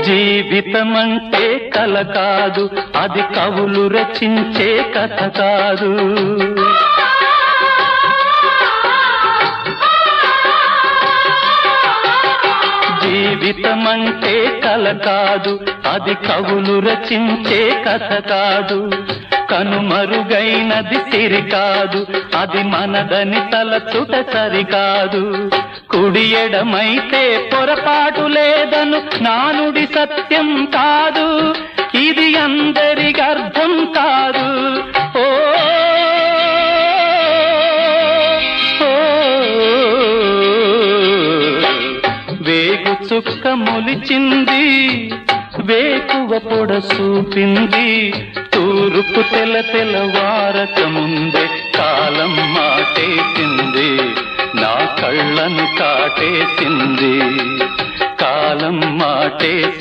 జీవితమంటే కల కాదు, అది కవులు రచించే కథ కాదు. జీవితమంటే కల కాదు, అది కవులు రచించే కథ కాదు. కనుమరుగైనది సిరి కాదు, అది మనదని తలచుట సరికాదు. కుడి ఎడమైతే పొరపాటు లేదను నానుడి సత్యం కాదు, ఇది అందరికి అర్థం కాదు. ఓ వేగు చుక్క మొలిచింది, వేకువ పొడ చూపింది, తూర్పు తెల్లవారక ముందే కాలం మాటేసింది, నా కళ్ళను కాటేసింది, కాలం మాటేసింది.